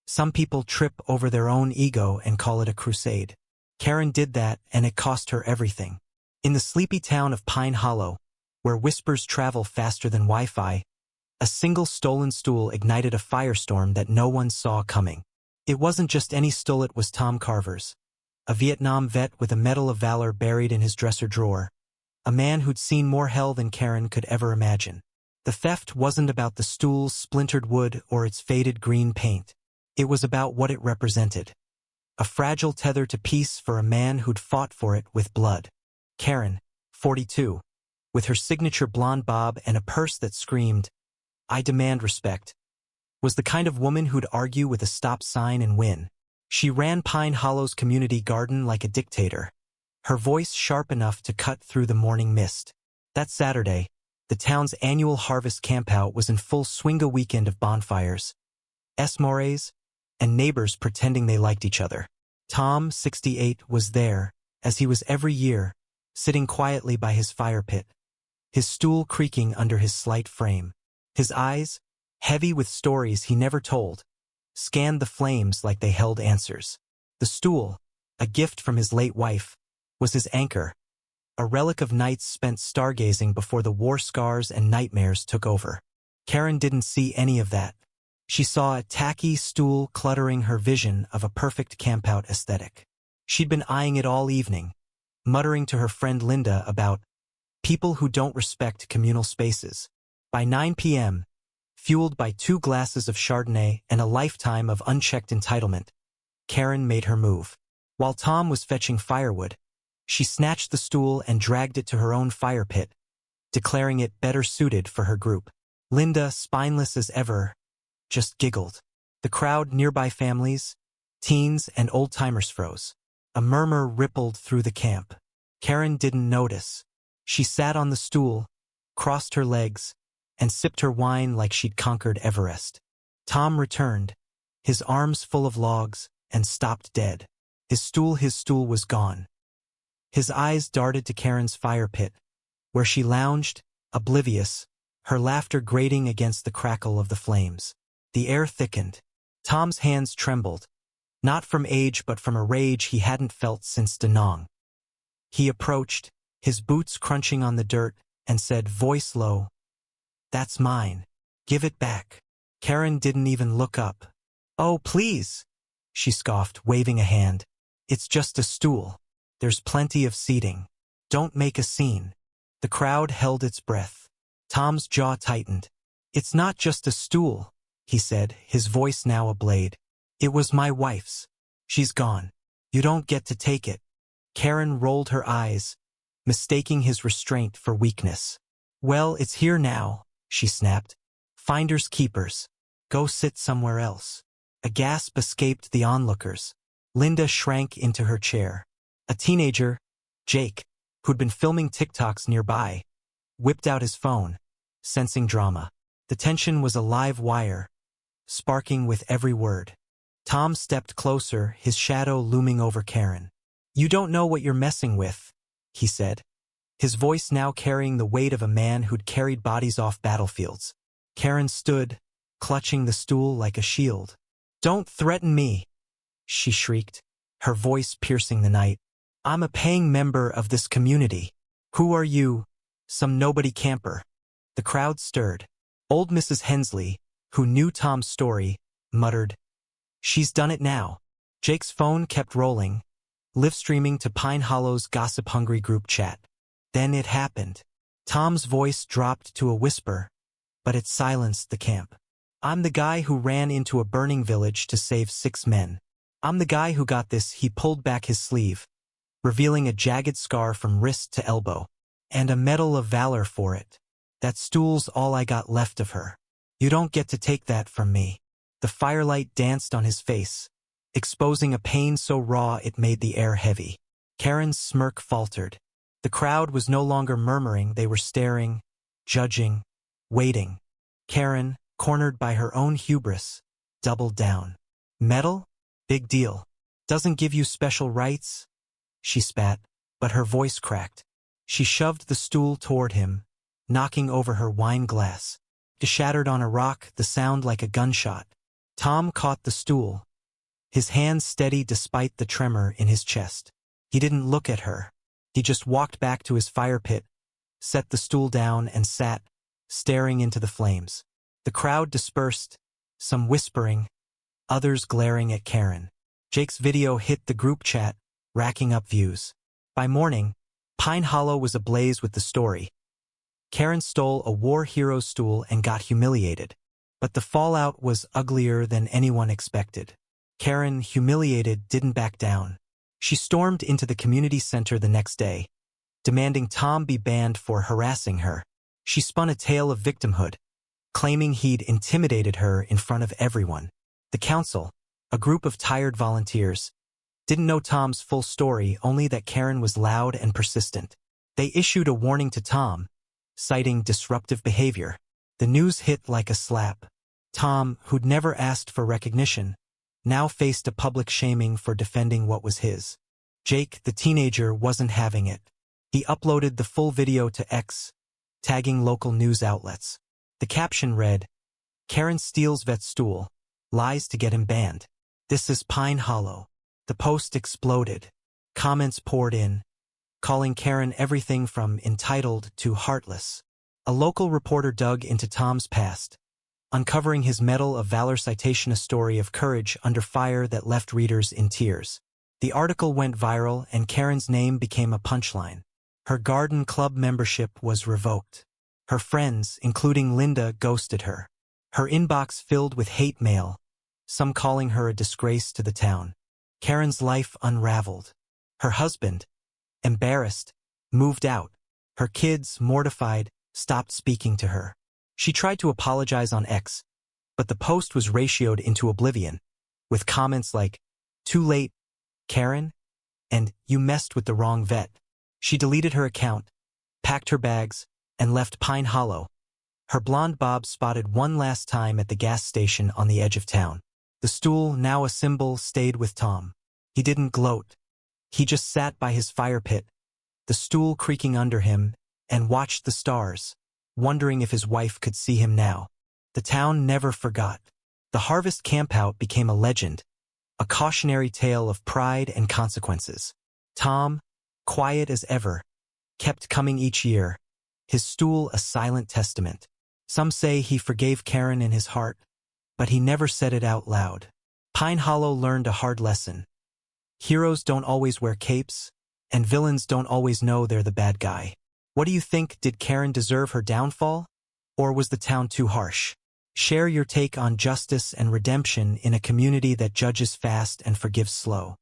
Some people trip over their own ego and call it a crusade. Karen did that, and it cost her everything. In the sleepy town of Pine Hollow, where whispers travel faster than Wi-Fi, a single stolen stool ignited a firestorm that no one saw coming. It wasn't just any stool, it was Tom Carver's, a Vietnam vet with a Medal of Valor buried in his dresser drawer, a man who'd seen more hell than Karen could ever imagine. The theft wasn't about the stool's splintered wood or its faded green paint. It was about what it represented. A fragile tether to peace for a man who'd fought for it with blood. Karen, 42, with her signature blonde bob and a purse that screamed, "I demand respect," was the kind of woman who'd argue with a stop sign and win. She ran Pine Hollow's community garden like a dictator, her voice sharp enough to cut through the morning mist. That Saturday, the town's annual harvest campout was in full swing, a weekend of bonfires, s'mores, and neighbors pretending they liked each other. Tom, 68, was there, as he was every year, sitting quietly by his fire pit, his stool creaking under his slight frame. His eyes, heavy with stories he never told, scanned the flames like they held answers. The stool, a gift from his late wife, was his anchor, a relic of nights spent stargazing before the war scars and nightmares took over. Karen didn't see any of that. She saw a tacky stool cluttering her vision of a perfect campout aesthetic. She'd been eyeing it all evening, muttering to her friend Linda about people who don't respect communal spaces. By 9 p.m., fueled by 2 glasses of Chardonnay and a lifetime of unchecked entitlement, Karen made her move. While Tom was fetching firewood, she snatched the stool and dragged it to her own fire pit, declaring it better suited for her group. Linda, spineless as ever, just giggled. The crowd, nearby families, teens and old-timers, froze. A murmur rippled through the camp. Karen didn't notice. She sat on the stool, crossed her legs, and sipped her wine like she'd conquered Everest. Tom returned, his arms full of logs, and stopped dead. His stool was gone. His eyes darted to Karen's fire pit, where she lounged, oblivious, her laughter grating against the crackle of the flames. The air thickened. Tom's hands trembled, not from age but from a rage he hadn't felt since Da Nang. He approached, his boots crunching on the dirt, and said, voice low, "That's mine. Give it back." Karen didn't even look up. "Oh, please," she scoffed, waving a hand. "It's just a stool. There's plenty of seating. Don't make a scene." The crowd held its breath. Tom's jaw tightened. "It's not just a stool," he said, his voice now a blade. "It was my wife's. She's gone. You don't get to take it." Karen rolled her eyes, mistaking his restraint for weakness. "Well, it's here now," she snapped. "Finders keepers. Go sit somewhere else." A gasp escaped the onlookers. Linda shrank into her chair. A teenager, Jake, who'd been filming TikToks nearby, whipped out his phone, sensing drama. The tension was a live wire, sparking with every word. Tom stepped closer, his shadow looming over Karen. "You don't know what you're messing with," he said, his voice now carrying the weight of a man who'd carried bodies off battlefields. Karen stood, clutching the stool like a shield. "Don't threaten me," she shrieked, her voice piercing the night. "I'm a paying member of this community. Who are you? Some nobody camper." The crowd stirred. Old Mrs. Hensley, who knew Tom's story, muttered, "She's done it now." Jake's phone kept rolling, live-streaming to Pine Hollow's gossip-hungry group chat. Then it happened. Tom's voice dropped to a whisper, but it silenced the camp. "I'm the guy who ran into a burning village to save 6 men. I'm the guy who got this." He pulled back his sleeve, revealing a jagged scar from wrist to elbow, and a Medal of Valor for it. "That stool's all I got left of her. You don't get to take that from me." The firelight danced on his face, exposing a pain so raw it made the air heavy. Karen's smirk faltered. The crowd was no longer murmuring, they were staring, judging, waiting. Karen, cornered by her own hubris, doubled down. "Medal? Big deal. Doesn't give you special rights?" She spat, but her voice cracked. She shoved the stool toward him, knocking over her wine glass. It shattered on a rock, the sound like a gunshot. Tom caught the stool, his hands steady despite the tremor in his chest. He didn't look at her. He just walked back to his fire pit, set the stool down and sat, staring into the flames. The crowd dispersed, some whispering, others glaring at Karen. Jake's video hit the group chat, racking up views. By morning, Pine Hollow was ablaze with the story. Karen stole a war hero's stool and got humiliated. But the fallout was uglier than anyone expected. Karen, humiliated, didn't back down. She stormed into the community center the next day, demanding Tom be banned for harassing her. She spun a tale of victimhood, claiming he'd intimidated her in front of everyone. The council, a group of tired volunteers, didn't know Tom's full story, only that Karen was loud and persistent. They issued a warning to Tom, citing disruptive behavior. The news hit like a slap. Tom, who'd never asked for recognition, now faced a public shaming for defending what was his. Jake, the teenager, wasn't having it. He uploaded the full video to X, tagging local news outlets. The caption read, "Karen steals vet stool, lies to get him banned. This is Pine Hollow." The post exploded. Comments poured in, calling Karen everything from entitled to heartless. A local reporter dug into Tom's past, uncovering his Medal of Valor citation, a story of courage under fire that left readers in tears. The article went viral and Karen's name became a punchline. Her garden club membership was revoked. Her friends, including Linda, ghosted her. Her inbox filled with hate mail, some calling her a disgrace to the town. Karen's life unraveled. Her husband, embarrassed, moved out. Her kids, mortified, stopped speaking to her. She tried to apologize on X, but the post was ratioed into oblivion, with comments like, "Too late, Karen," and "You messed with the wrong vet." She deleted her account, packed her bags, and left Pine Hollow. Her blonde bob spotted one last time at the gas station on the edge of town. The stool, now a symbol, stayed with Tom. He didn't gloat. He just sat by his fire pit, the stool creaking under him, and watched the stars, wondering if his wife could see him now. The town never forgot. The harvest campout became a legend, a cautionary tale of pride and consequences. Tom, quiet as ever, kept coming each year, his stool a silent testament. Some say he forgave Karen in his heart, but he never said it out loud. Pine Hollow learned a hard lesson. Heroes don't always wear capes, and villains don't always know they're the bad guy. What do you think? Did Karen deserve her downfall? Or was the town too harsh? Share your take on justice and redemption in a community that judges fast and forgives slow.